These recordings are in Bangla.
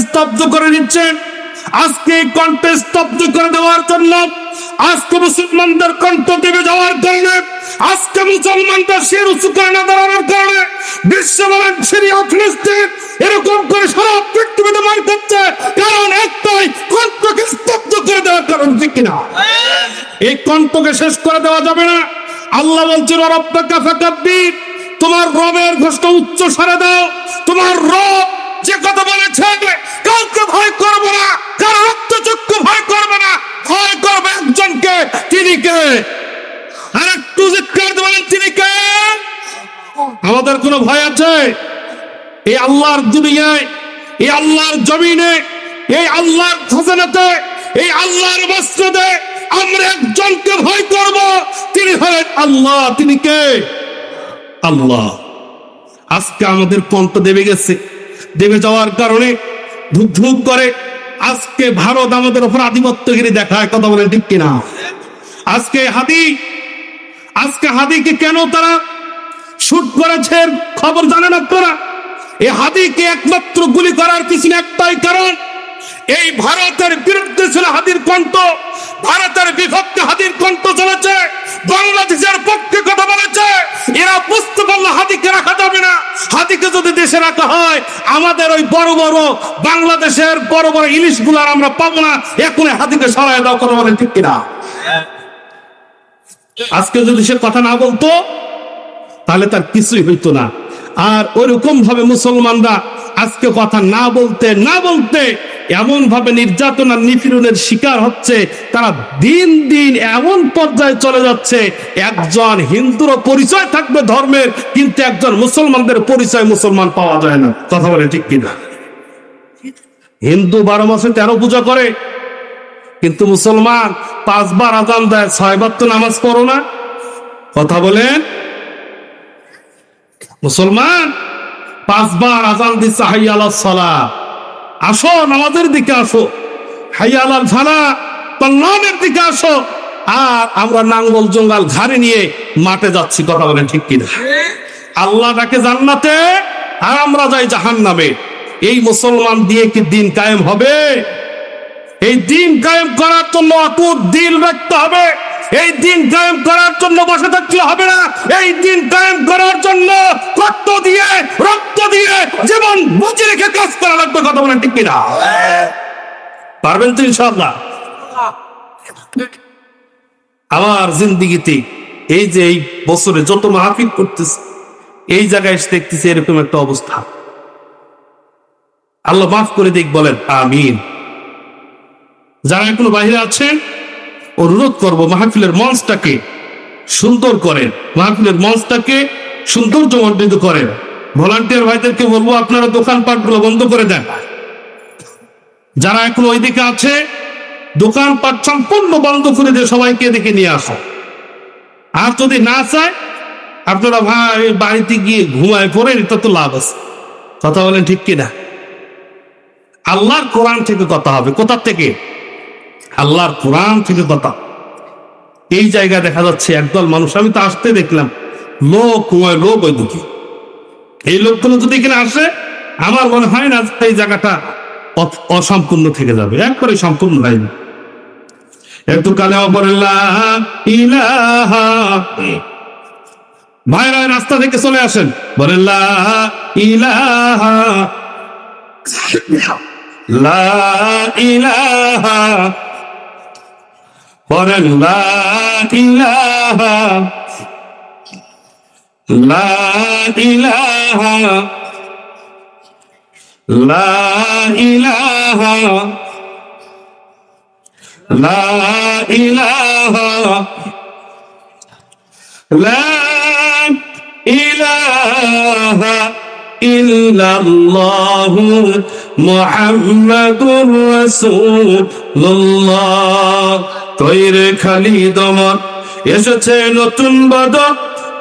স্তব্ধ করে দিচ্ছেন। আজকে কণ্ঠ স্তব্ধ করে দেওয়ার জন্য, আজকে মুসলমানদের কণ্ঠ দেবে যাওয়ার কারণে, আজকে মুসলমানদের শির উঁচু করে না দাঁড়ানোর কারণে বিশ্ব বলেন সিরিয়া ফিলিস্তিন এরকম করে সারা পৃথিবীতে মার খাচ্ছে, কারণ একটাই, কণ্ঠকে স্তব্ধ করে দেওয়ার কারণ, ঠিক কিনা? এই কণ্ঠকে শেষ করে দেওয়া যাবে না। আল্লাহ বলছেন রব্বাকা ফাকাব্বির, তোমার রবের ঘোষণা উচ্চ স্বরে দাও। তোমার রব যে কথা বলেছে, কাউকে ভয় করবে না, কারো রক্তচক্ষু ভয় করবে না, ভয় করবে একজনকে। তিনি কে? আর একটু জিজ্ঞাসা বলেন, তিনি কে? আমাদের কোনো ভয় আছে? এই আল্লাহর দুনিয়ায়, এই আল্লাহর জমিনে, এই আল্লাহর খাজানাতে, এই আল্লাহর মসজিদে আমরা একজনকে ভয় করব, তিনি হলেন আল্লাহ। তিনি কে? আল্লাহ। আজকে আমাদের কণ্ঠ দেবে গেছে, দেবে যাওয়ার কারণে ধুক ধুক করে আজকে ভারত আমাদের উপর আধিপত্যগিরি দেখায়, কথা বলেন ঠিক কিনা? আজকে হাদিকে কেন তারা শুট করেছে খবর জানেন আপনারা? এই হাদিকে একমাত্র গুলি করার পিছনে একটাই কারণ, এই ভারতের বিরুদ্ধে ছিল হাদির কণ্ঠ, ভারতের বিপক্ষে হাদির কণ্ঠ চলেছে, বাংলাদেশের পক্ষে কথা বলেছে। এরা বুঝতে পারলো হাদিকে রাখা যাবে না। হাদিকে যদি দেশে রাখা হয়, আমাদের ওই বড় বড় বাংলাদেশের বড় বড় ইলিশ গুলার আমরা পাবো না। এখন হাদিকে সরাই দাও, কথা বলেন ঠিক কিনা? আজকে যদি সে কথা না বলতো তাহলে তার কিছুই হইতো না। আর ওইরকম ভাবে মুসলমানরা আজকে কথা না বলতে না বলতে এমন ভাবে নির্যাতন আর নিপীড়নের শিকার হচ্ছে, তারা দিন দিন এমন পর্যায়ে চলে যাচ্ছে, একজন হিন্দুর পরিচয় থাকবে ধর্মের, কিন্তু একজন মুসলমানদের পরিচয় মুসলমান পাওয়া যায় না, কথা বলে ঠিক কিনা? হিন্দু 12 মাসে 13 পূজা করে, কিন্তু মুসলমান 5 বার আযান দেয়, 6 বার তো নামাজ পড়ো না, কথা বলেন। মুসলমান 5 বার আযান দিচ্ছে, হাইয়া আলাস সালাহ, আসো নামাজের দিকে আসো, হাইয়া আলাল ফালাহ, কল্যাণের দিকে আসো। আর আমরা নাঙ্গল জঙ্গাল ঘাড়ে নিয়ে মাঠে যাচ্ছি, কথা বলেন ঠিক কিনা? আল্লাহ ডাকে জান্নাতে আর আমরা যাই জাহান্নামে। এই মুসলমান দিয়ে কি দিন কায়েম হবে? এই দিন কায়েম করার জন্য অটুট দিল রাখতে হবে। এই দিন কায়েম করার জন্য বসে থাকলে হবে না। এই দিন কায়েম করার জন্য রক্ত দিয়ে জীবন বুঝে রেখে কাজ করা লাগবে, কথা বলেন ঠিক কিনা? পারবেন তো ইনশাআল্লাহ? আমার জিন্দিগিতে এই যে এই বছরে যত মাহফিল করতেছে, এই জায়গায় এসে দেখতেছি এরকম একটা অবস্থা। আল্লাহ মাফ করে দিক, বলেন আমিন। যারা এখনো বাইরে আছেন, অনুরোধ করব মাহফিলের মঞ্চটাকে সুন্দর করেন, মাহফিলের মঞ্চটাকে সৌন্দর্যমণ্ডিত করেন। ভলান্টিয়ার ভাইদেরকে বলবো আপনারা দোকানপাটগুলো বন্ধ করে দেন। যারা এখন ওইদিকে আছে, দোকানপাট সম্পূর্ণ বন্ধ করে দিয়ে সবাইকে এদিকে নিয়ে আসো। আর যদি না চায়, আপনারা ভাই বাড়িতে গিয়ে ঘুমায় পড়েন, এটা তো লাভ আছে, কথা বলেন ঠিক কিনা? আল্লাহর কোরআন থেকে কথা হবে। কোথা থেকে? আল্লাহর কোরআন থেকে কথা। এই জায়গায় দেখা যাচ্ছে একদল মানুষ, আমি তো আসতে দেখলাম লোক ওইদিকে। এই লোকগুলো যদি এখানে আসে, আমার মনে হয় না এই জায়গাটা অসম্পূর্ণ থেকে যাবে, একবারে সম্পূর্ণ হয়নি। একটু কালে ভাইরা রাস্তা থেকে চলে আসেন, বলেন লা ইলাহা লা ইলাহা, বলেন লা ইলাহা লা ইলাহা লা ইলাহা লা ইলাহা লা ইলাহা ইল্লাল্লাহু মুহাম্মাদুর রাসূলুল্লাহ। কইরে খালি দমন এসেছে নতুন বদল,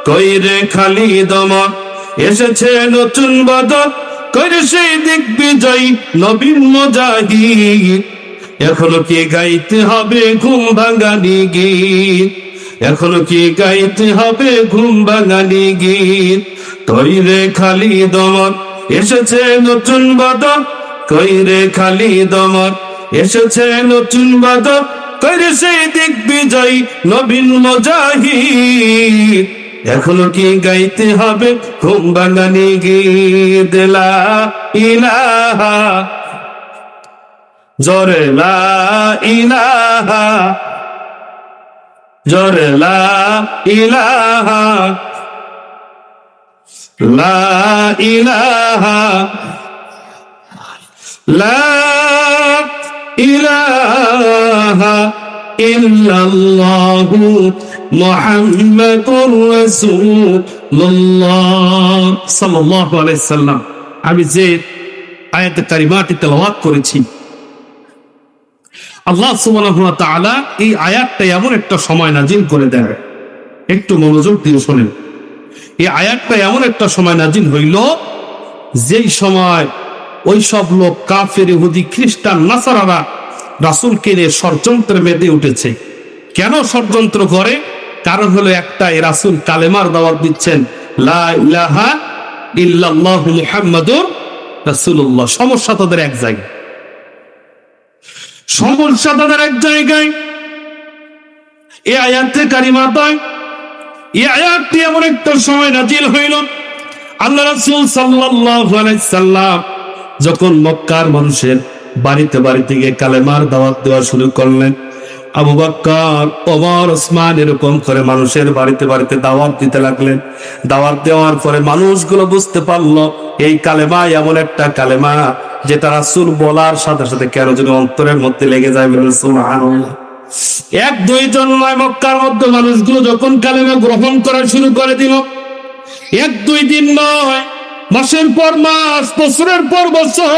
কইরে খালি দমন এসেছে নতুন বদল, কইরে সেই দিগ্বিজয়ী নবীন মুজাহিদ। এখনো কি গাইতে হবে ঘুম ভাঙানি গীত, এখনো কি গাইতে হবে ঘুম ভাঙানি গীত। কইরে খালি দমন এসেছে নতুন বদল, কইরে খালিদ ওমর, এসেছে নতুন বাদর, কইরে সেই দিগ্বিজয় নবীন মুজাহিদ। এখনো কি গাইতে হবে ঘুম ভাঙানি গীত, লা ইলাহা, জোরে লা ইলাহা, জোরে লা ইলাহা, লা ইলাহা, লা ইলাহা ইল্লাল্লাহু মুহাম্মাদুর রাসূলুল্লাহ সাল্লাল্লাহু আলাইহি সাল্লাম। আমি যে আয়াতে কারিমাটি তেলাওয়াত করেছি, আল্লাহ সুবহানাহু ওয়া তাআলা এই আয়াতটা এমন একটা সময় নাজিল করে দেন, একটু মনোযোগ দিয়ে শুনেন। এই আয়াতটা এমন একটা সময় নাজিল হইল যেই সময় ওই সব লোক কাফের, ইহুদি, খ্রিস্টান, নাসারারা রাসূলকে নিয়ে ষড়যন্ত্রে মেতে উঠেছে। কেন ষড়যন্ত্র করে? কারণ হলো একটাই, রাসূল কালেমার দাওয়াত দিচ্ছেন, লা ইলাহা ইল্লাল্লাহু মুহাম্মাদুর রাসূলুল্লাহ। সমস্যা তাদের এক জায়গায়, সমস্যা তাদের এক জায়গায়। এই আয়াতে কারিমাটায়, এই আয়াতটি এমন একটা সময় নাজিল হইল, আল্লাহ রাসূল সাল্লাল্লাহু আলাইহি সাল্লাম যখন মক্কার মানুষের বাড়িতে বাড়িতে গিয়ে কালেমার দাওয়াত দেওয়া শুরু করলেন, আবু বকর, ওমর, ওসমান এরকম করে মানুষের বাড়িতে বাড়িতে দাওয়াত দিতে লাগলেন। দাওয়াত দেওয়ার পরে মানুষগুলো বুঝতে পারলো এই কালেমা এমন একটা কালেমা যেটা রাসূল বলার সাথে সাথে কেন যেন অন্তরের মধ্যে লেগে যায়। সুবহানাল্লাহ। এক দুইজন নয়, মক্কার মধ্যে মানুষগুলো যখন কালেমা গ্রহণ করা শুরু করে দিল, এক দুই দিন নয়, মাসের পর মাস, বছরের পর বছর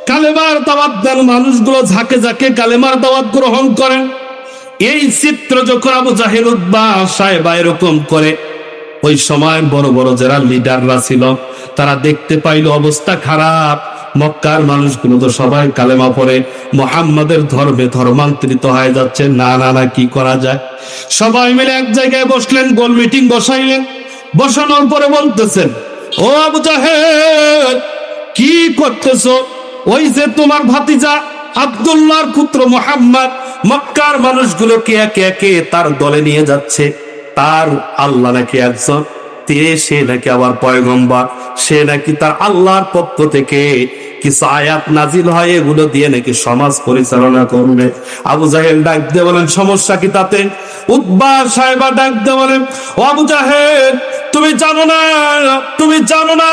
কালেমার দাওয়াত দেন মানুষগুলো, ঝাঁকে ঝাঁকে কালেমার দাওয়াত গ্রহণ করেন। এই চিত্র যখন আবু জাহেল, উতবা, সায়বা এরকম করে, ওই সময় বড় বড় যারা লিডাররা ছিল তারা দেখতে পাইল অবস্থা খারাপ, মক্কার মানুষগুলো তো সবাই কালেমা পড়ে মুহাম্মাদের ধর্মে ধর্মান্তরিত হয়ে যাচ্ছে। না না না, কি করা যায়? সবাই মিলে এক জায়গায় বসলেন, গোল মিটিং বসাইলেন। বসানোর পরে বলতেছেন, ও আবু জাহেল, কি করতেছো? ওই যে তোমার ভাতিজা আব্দুল্লাহর পুত্র মুহাম্মদ মক্কার মানুষগুলোকে একে একে তার দলে নিয়ে যাচ্ছে। তার আল্লাহ নাকি একজন, সে নাকি আবার পয়গম্বর, সে নাকি তার আল্লাহর পক্ষ থেকে কিছু আয়াত নাজিল হয়, এগুলো দিয়ে নাকি সমাজ পরিচালনা করবে। আবু জাহেল ডাক দিয়ে বলেন, সমস্যা কি তাতে? উতবা, সায়বা ডাক দিয়ে বলেন, ও আবু জাহেল, তুমি জানো না, তুমি জানো না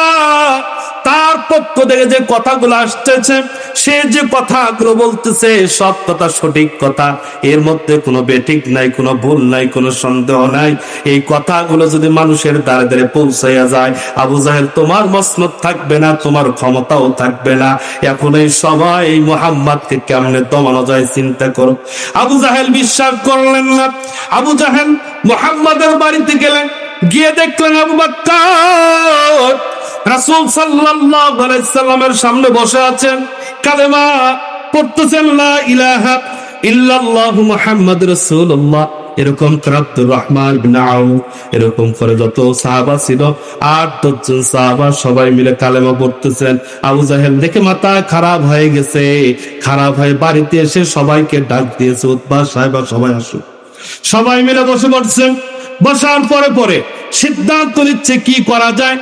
তার পক্ষ থেকে যে কথাগুলো আসতেছে, সে যে কথাগুলো বলতেছে সব কথা সঠিক কথা, এর মধ্যে কোনো বেঠিক নাই, কোনো ভুল নাই, কোনো সন্দেহ নাই। এই কথাগুলো যদি মানুষের দ্বারে দ্বারে পৌঁছাইয়া যায়, আবু জাহেল, তোমার মসনদ থাকবে না, তোমার ক্ষমতাও থাকবে না। এখন এই সময় এই মুহাম্মদকে কেমনে দমানো যায় চিন্তা করো। আবু জাহেল বিশ্বাস করলেন না। আবু জাহেল মুহাম্মদের বাড়িতে গেলেন, গিয়ে দেখলেন আবু বকর রাসূল সাল্লাল্লাহু আলাইহি সাল্লামের সামনে বসে আছেন, কালেমা পড়তেছেন, লা ইলাহা ইল্লাল্লাহু মুহাম্মাদুর রাসূলুল্লাহ। এরকম করে আব্দুর রহমান বিন আউফ, এরকম করে যত সাহাবা ছিল ৮-১০ জন সাহাবা সবাই মিলে কালেমা পড়তেছেন। আবু জাহেল দেখে মাথা খারাপ হয়ে গেছে, খারাপ হয়ে বাড়িতে এসে সবাইকে ডাক দিয়েছে, উতবা, সায়বা সবাই আসুন। সবাই মিলে বসে পড়ছেন। বসার পরে পরে সিদ্ধান্ত নিচ্ছে কি করা যায়,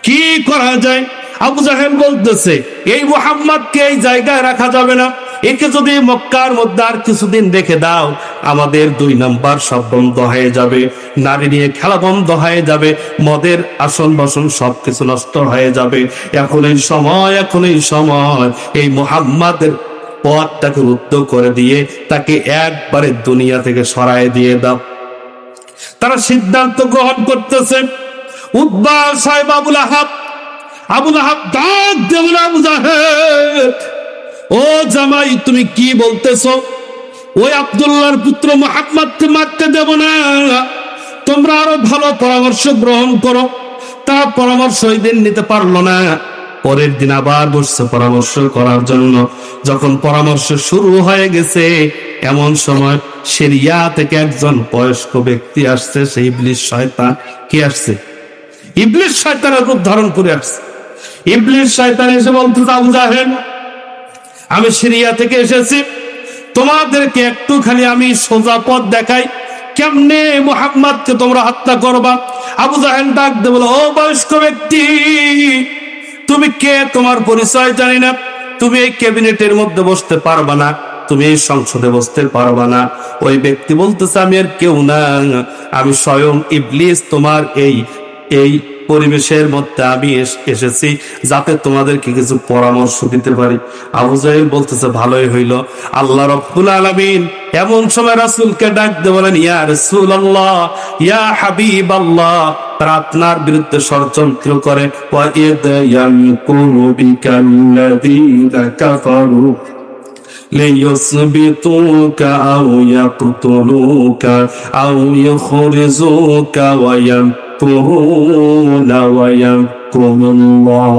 কি করা যায়। আবু জাহেল বলতেছে, এই মুহাম্মদকে এই জায়গায় রাখা যাবে না, একে যদি মক্কার মধ্যে আর কিছুদিন রেখে দাও, আমাদের ২ নাম্বার সব বন্ধ হয়ে যাবে, নারী নিয়ে খেলা বন্ধ হয়ে যাবে, মদের আসন বাসন সবকিছু নষ্ট হয়ে যাবে। এখন এই সময় এই মুহাম্মাদের পথটাকে রুদ্ধ করে দিয়ে তাকে একবারে দুনিয়া থেকে সরায় দিয়ে দাও। তারা সিদ্ধান্ত গ্রহণ করতেছে। উতবা, সায়বা, আবু লাহাব ডাক দেবেন, আবু জাহেল, ও জামাই, তুমি কি বলতেছো? ওই আব্দুল্লাহর পুত্র মুহাম্মদকে মারতে দেব না, তোমরা আরো ভালো পরামর্শ গ্রহণ করো। তারা পরামর্শ ওই দিন নিতে পারলো না। পরের দিন আবার বসছে পরামর্শ করার জন্য। যখন পরামর্শ শুরু হয়ে গেছে, এমন সময় সিরিয়া থেকে একজন বয়স্ক ব্যক্তি আসছে, সেই ইবলিস শয়তান। কি আসছে? ইবলিস শয়তানের রূপ ধারণ করে আসছে। ইবলিস শয়তান এসে বলতেছে, আবু জাহেল, আমি সিরিয়া থেকে এসেছি, তোমাদেরকে একটুখানি আমি সোজা পথ দেখাই, কেমনে মুহাম্মদকে তোমরা হত্যা করবা। আবু জাহেল ডাক দিয়ে বলে, ও বয়স্ক ব্যক্তি, তুমি কে? তোমার পরিচয় জানি না, তুমি এই ক্যাবিনেটের মধ্যে বসতে পারবা না, তুমি এই সংসদে বসতে পারবা না। ওই ব্যক্তি বলতেছে, আমি আর কেউ না, আমি স্বয়ং ইবলিস, তোমার এই এই পরিবেশের মধ্যে আমি এসেছি যাতে তোমাদেরকে কিছু পরামর্শ দিতে পারি। আবু জাহেল বলতেছে, ভালোই হইল। আল্লাহ রাব্বুল আলামিন এমন সময় রাসূলকে ডাক দিয়ে বলেন, ইয়া রাসূলুল্লাহ, ইয়া হাবিবাল্লাহ, তারা আপনার বিরুদ্ধে ষড়যন্ত্র করে। ওয়া ইদ ইয়ামকুরু বিকাল্লাযীনা কাফারু লিয়ুসবিতুকা আও ইয়াকতুলুকা আও ইউখরিজুকা ওয়া ইয়ামকুরুনা ওয়া ইয়ামকুরুল্লাহ।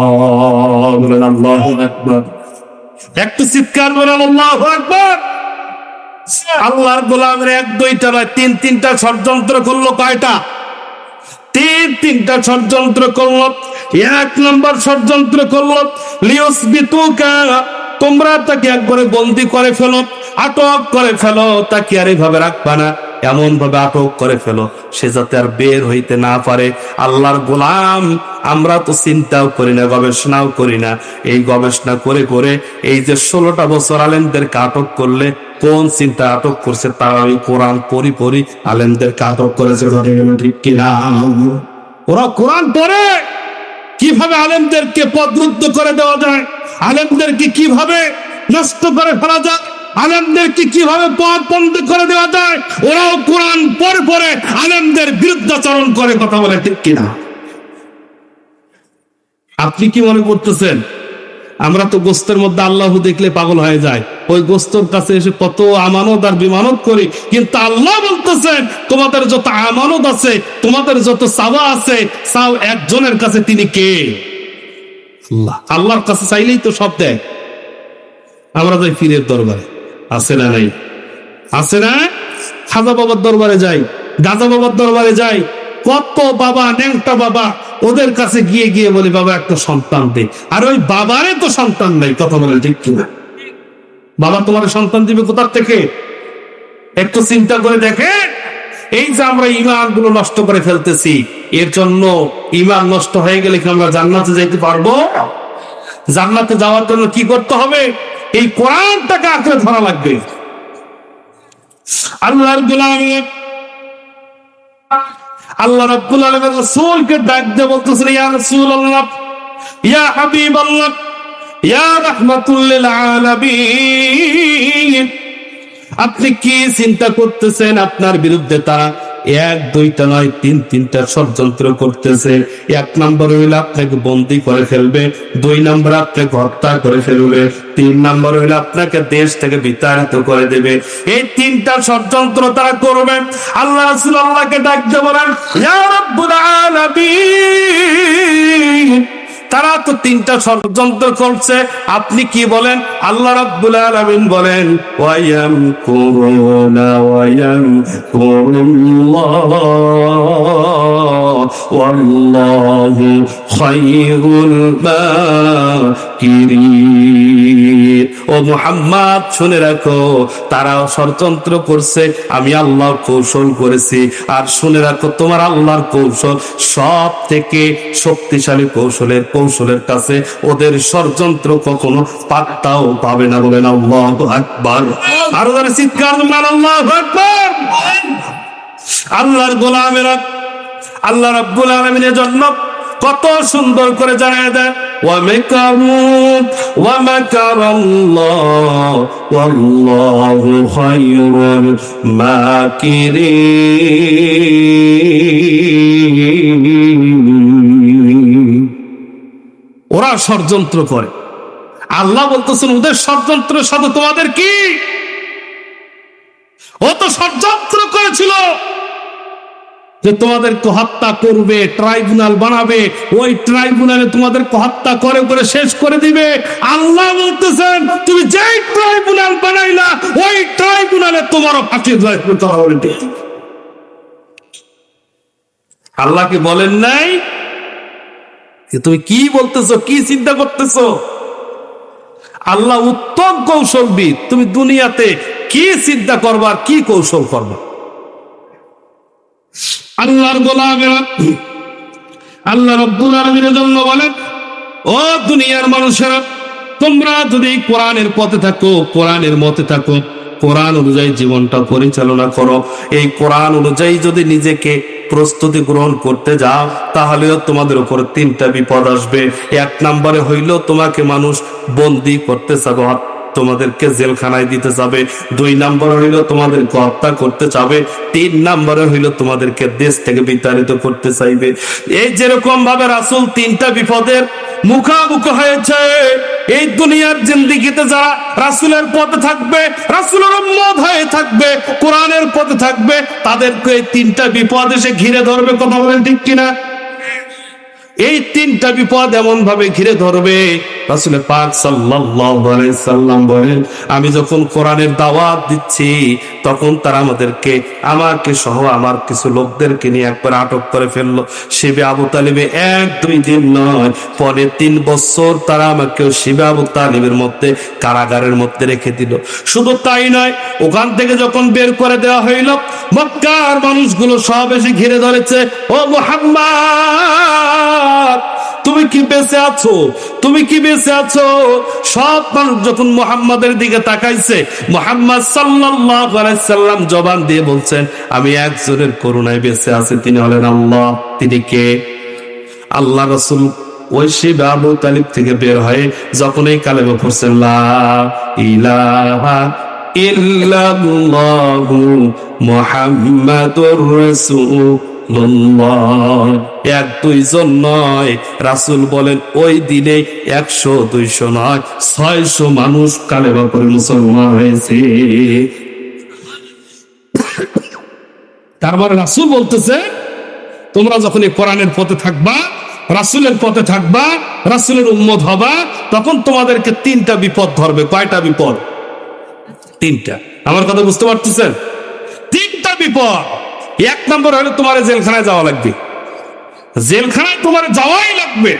আল্লাহু আকবার। একটু চিৎকার বলেন আল্লাহু আকবার। আল্লাহর গোলামের এক দুইটা নয়, তিনটা ষড়যন্ত্র করলো। কয়টা? তিনটা ষড়যন্ত্র করলো। এক নম্বর ষড়যন্ত্র করলো, লিয়ুসবিতুকা, তোমরা তাকে একবারে বন্দী করে ফেলো, আটক করে ফেলো, তাকে আর এইভাবে রাখবা না, এমন ভাবে আটক করে ফেলো সে যাতে আর বের হইতে না পারে। আল্লাহর গোলাম, আমরা তো চিন্তাও করি না, গবেষণাও করি না। এই গবেষণা করে করে এই যে 16টা বছর আলেমদেরকে আটক করলে, কোন চিন্তা আটক করছে তা আমি কোরআন পড়ি আলেমদেরকে আটক করেছে, ঠিক কিনা? ওরা কোরআন পড়ে কিভাবে আলেমদেরকে পদরুদ্ধ করে দেওয়া যায়, আলেমদেরকে কিভাবে নষ্ট করে ফেলা যায়, আলেমদেরকে কিভাবে পথ বন্ধ করে দেওয়া যায়, ওরাও কোরআন পড়ে আলেমদের বিরুদ্ধাচরণ করে, কথা বলে ঠিক কিনা? আপনি কি মনে করতেছেন আমরা তো গোস্তের মধ্যে আল্লাহ দেখলে পাগল হয়ে যায়, ওই গোস্তর কাছে এসে কত আমানত আর বিমানত করি, কিন্তু আল্লাহ বলতেছেন তোমাদের যত আমানত আছে, তোমাদের যত চাওয়া আছে, চাও একজনের কাছে, তিনি কে? আল্লাহ। আল্লাহর কাছে চাইলেই তো সব দেয়। আমরা যাই পীরের দরবারে, আছে না নাই? আছে না? খাজা বাবার দরবারে যাই, গাজা বাবার দরবারে যাই, কত বাবা, ন্যাংটা বাবা, ওদের কাছে গিয়ে গিয়ে বলি, বাবা একটা সন্তান দে, আর ওই বাবারে তো সন্তান নেই, কথা বলে ঠিক কিনা? বাবা তোমার সন্তান দিবে কোথার থেকে? একটু চিন্তা করে দেখে। এই যে আমরা ঈমান গুলো নষ্ট করে ফেলতেছি, এর জন্য ঈমান নষ্ট হয়ে গেলে কি আমরা জান্নাতে যেতে পারবো? জান্নাতে যাওয়ার জন্য কি করতে হবে? এই কোরআনটাকে আঁকড়ে ধরা লাগবে। আল্লাহর গোলাম, আল্লাহ রাব্বুল আলামিন রাসূলকে ডাক দিয়ে বলতেছেন, ইয়া রাসূলুল্লাহ, ইয়া হাবিবাল্লাহ, ইয়া রাহমাতুল লিল আলামিন, আপনি কি চিন্তা করতেছেন? আপনার বিরুদ্ধে তারা এক দুইটা নয়, তিনটা ষড়যন্ত্র করতেছে। এক নম্বর হইলে আপনাকে বন্দী করে ফেলবে, 2 নম্বর আপনাকে হত্যা করে ফেলবে, 3 নম্বর হইলে আপনাকে দেশ থেকে বিতাড়িত করে দেবে। এই 3টা ষড়যন্ত্র তারা করবে। আল্লাহ রাসূল আল্লাহকে ডাক দিয়ে বলেন, ইয়া রাব্বুল আলামিন, তারা তো 3টা ষড়যন্ত্র করছে, আপনি কি বলেন? আল্লাহ রাব্বুল আলামিন বলেন, ওয়ায়ামকুরুনা ওয়ায়ামকুরুল্লাহ ওয়াল্লাহু খায়রুল মাকিরিন। ও মুহাম্মদ, শুনে রাখো, তারা ষড়যন্ত্র করছে, আমি আল্লাহ কৌশল করেছি। আর শুনে রাখো, তোমার আল্লাহর কৌশল সব থেকে শক্তিশালী কৌশলের কাছে ওদের ষড়যন্ত্র কখনো পাত্তাও পাবে না। বলেন আল্লাহু আকবার। আরো যারা চিৎকার দিবেন আল্লাহু আকবার। আল্লাহর গোলামেরা আল্লাহ রাব্বুল আলামিনের জন্য কত সুন্দর করে জানায় দেয়, ওয়া মাকারু ওয়া মাকারাল্লাহ ওয়াল্লাহু খায়রুল মাকিরিন। ওরা ষড়যন্ত্র করে, আল্লাহ বলতেছেন ওদের ষড়যন্ত্রের সাথে তোমাদের কি? ও তো ষড়যন্ত্র করেছিল যে তোমাদেরকে হত্যা করবে, ট্রাইব্যুনাল বানাবে, ওই ট্রাইব্যুনালে তোমাদেরকে হত্যা করে করে শেষ করে দিবে। আল্লাহ বলতেছেন তুমি যেই ট্রাইব্যুনাল বানাইলা, ওই ট্রাইব্যুনালে তোমারও ফাঁসি হবে। আল্লাহ কি বলেন নাই তুমি কি বলতেছো, কি চিন্তা করতেছো? আল্লাহ উত্তম কৌশলবিদ। তুমি দুনিয়াতে কি চিন্তা করবা, কি কৌশল করবা? আল্লাহর গোলামেরা আল্লাহ রাব্বুল আলামিনের জন্য বলেন, ও দুনিয়ার মানুষেরা, তোমরা যদি কোরআনের পথে থাকো, কোরআনের মতে থাকো, কোরআন অনুযায়ী জীবনটা পরিচালনা করো, এই কোরআন অনুযায়ী যদি নিজেকে প্রস্তুতি গ্রহণ করতে যাও, তাহলেও তোমাদের উপর তিনটা বিপদ আসবে। এক নম্বরে হইল তোমাকে মানুষ বন্দী করতে চাবে, তোমাদেরকে জেলখানায় দিতে যাবে। দুই নম্বরে হইল তোমাদেরকে হত্যা করতে চাবে। তিন নম্বরে হইল তোমাদেরকে দেশ থেকে বিতাড়িত করতে চাইবে। এই যেরকম ভাবে রাসূল তিনটা বিপদের মুখামুখি হয়েছে, এই দুনিয়ার জিন্দেগিতে যারা রাসূলের পথে থাকবে, রাসূলের উম্মত হয়ে থাকবে, কোরআনের পথে থাকবে, তাদেরকে এই তিনটা বিপদ এসে ঘিরে ধরবে। কথা বলেন ঠিক কিনা? এই তিনটা বিপদ এমন ভাবে ঘিরে ধরবে, রাসূল পাক সাল্লাল্লাহু আলাইহি সাল্লাম বলেন, আমি যখন কোরআনের দাওয়াত দিচ্ছি, তখন তারা আমাকে সহ আমার কিছু লোকদেরকে নিয়ে একবার আটক করে ফেললো। শিবে আবু তালিবে 1-2 দিন নয়, পরে 3 বছর তারা আমাকে শিবে আবু তালিবের মধ্যে কারাগারের মধ্যে রেখে দিল। শুধু তাই নয়, ওখান থেকে যখন বের করে দেওয়া হইল, মক্কার মানুষগুলো সব এসে ঘিরে ধরেছে, ও মুহাম্মদ, তুমি কি বেঁচে আছো? তুমি কি বেঁচে আছো? সব মানুষ যখন মুহাম্মাদের দিকে তাকাইছে, মুহাম্মদ সাল্লাল্লাহু আলাইহি সাল্লাম জবান দিয়ে বলছেন, আমি একজনের করুণায় বেঁচে আছি, তিনি হলেন আল্লাহ। তিনি কে? আল্লাহ রাসূল ওই শিবে আবু তালিব থেকে বের হয়ে যখন এই কালেমা পড়ছেন, লা ইলাহা ইল্লাল্লাহু মুহাম্মাদুর রাসূলুল্লাহ, 1-2 জন নয়, রাসূল বলেন ওই দিনে 100-200 নয়, 600 মানুষ কালেমা পড়ে মুসলমান হয়েছে। তারপরে রাসূল বলতেছে, তোমরা যখন এই কোরআনের পথে থাকবা, রাসূলের পথে থাকবা, রাসূলের উম্মত হবা, তখন তোমাদেরকে তিনটা বিপদ ধরবে। কয়টা বিপদ? তিনটা। আমার কথা বুঝতে পারতেছেন? তিনটা বিপদ। 1 নম্বর হলো তোমার জেলখানায় যাওয়া লাগবে, জেলখানায় তোমার যাওয়াই লাগবে।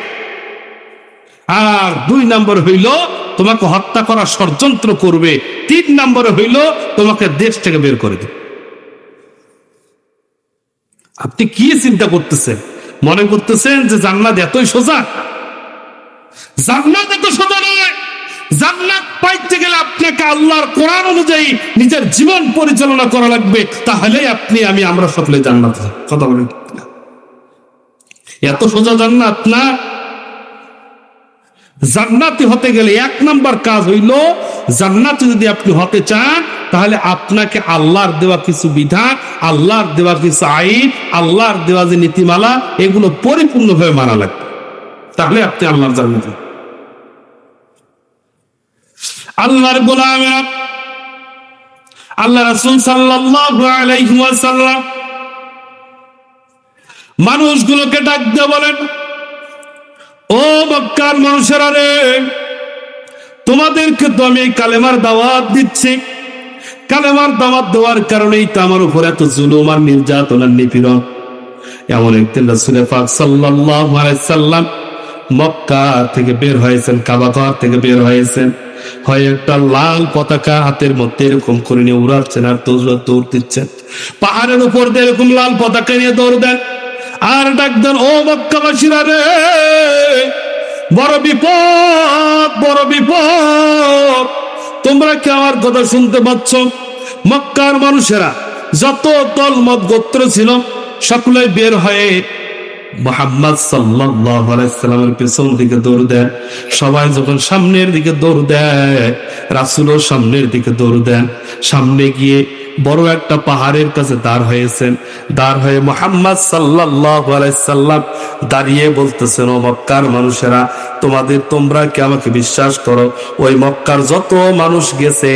আর 2 নম্বর হইল তোমাকে হত্যা করার ষড়যন্ত্র করবে। 3 নম্বরে হইল তোমাকে দেশ থেকে বের করে দেবে। আপনি কি চিন্তা করতেছেন? মনে করতেছেন যে জান্নাত এতই সোজা? জান্নাত এত সোজা নয়। জান্নাত পাইতে গেলে আপনাকে আল্লাহর কোরআন অনুযায়ী নিজের জীবন পরিচালনা করা লাগবে, তাহলে আমরা সকলে জান্নাত। কথা বলেন, এত সোজা জান্নাত না। জান্নাতি হতে গেলে 1 নাম্বার কাজ হইল, জান্নাতি যদি আপনি হতে চান, তাহলে আপনাকে আল্লাহর দেওয়া কিছু বিধান, আল্লাহর দেওয়া কিছু আইন, আল্লাহর দেওয়া যে নীতিমালা, এগুলো পরিপূর্ণভাবে মানা লাগবে, তাহলে আপনি আল্লাহর জান্নাতি। আল্লাহর গোলামেরা, আল্লাহ রাসূল সাল্লাল্লাহু আলাইহি ওয়াসাল্লাম মানুষগুলোকে ডাক দিয়ে বলেন, ও মক্কার মানুষেরা রে, তোমাদেরকে তো আমি কালেমার দাওয়াত দিচ্ছি। কালেমার দাওয়াত দেওয়ার কারণেই তো আমার উপর এত জুলুম আর নির্যাতন আর নিপীড়ন। এমন একদিন রাসূল পাক সাল্লাল্লাহু আলাইহি সাল্লাম মক্কা থেকে বের হয়েছেন, কাবা ঘর থেকে বের হয়েছেন, হয় একটা লাল পতাকা হাতের মধ্যে এরকম করে নিয়ে উড়াচ্ছেন আর দৌড় দিচ্ছেন। পাহাড়ের উপর দিয়ে এরকম লাল পতাকা নিয়ে দৌড় দেন আর ডাক দেন, ও মক্কাবাসীরা রে, বড় বিপদ, বড় বিপদ, তোমরা কি আমার কথা শুনতে পাচ্ছ? মক্কার মানুষেরা যত দলমত গোত্র ছিল, সকলে বের হয়ে মুহাম্মদ সাল্লাল্লাহু আলাইহি সাল্লামের পেছন দিকে দৌড় দেন। সবাই যখন সামনের দিকে দৌড় দেয়, রাসূলও সামনের দিকে দৌড় দেন। সামনে গিয়ে বড় একটা পাহাড়ের কাছে দাঁড় হয়েছেন। দাঁড় হয়ে মুহাম্মদ সাল্লাল্লাহু আলাইহি সাল্লাম দাঁড়িয়ে বলতেছেন, ও মক্কার মানুষেরা, তোমরা কি আমাকে বিশ্বাস করো? ওই মক্কার যত মানুষ গেছে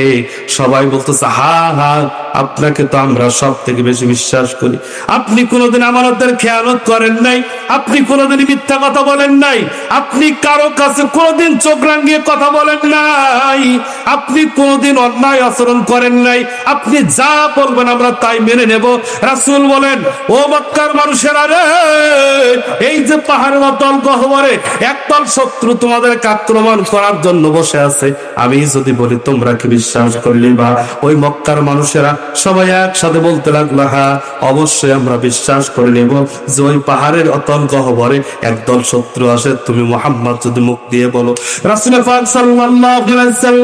সবাই বলতেছে, হা হা, আপনাকে তো আমরা সব থেকে বেশি বিশ্বাস করি। আপনি কোনোদিন আমানতের খেয়ানত করেন নাই, আপনি কোনোদিন মিথ্যা কথা বলেন নাই, আপনি কারো কাছে কোনোদিন চোখ রাঙিয়ে কথা বলেন নাই, আপনি কোনোদিন অন্যায় আচরণ করেন নাই, আপনি যা যা বলবেন আমরা তাই মেনে নেব। রাসূল বলেন, ও মক্কার মানুষেরা রে, এই যে পাহাড়ের অতল গহ্বরে একদল শত্রু তোমাদেরকে আক্রমণ করার জন্য বসে আছে, আমি যদি বলি তোমরা কি বিশ্বাস করলি? বা ওই মক্কার মানুষেরা সবাই একসাথে বলতে লাগলো, হ্যাঁ অবশ্যই আমরা বিশ্বাস করে নেব যে ওই পাহাড়ের অতল গহ্বরে একদল শত্রু আসে, তুমি মুহাম্মদ যদি মুখ দিয়ে বলো। রাসূল পাক সাল্লাল্লাহু আলাইহি ওয়াসাল্লাম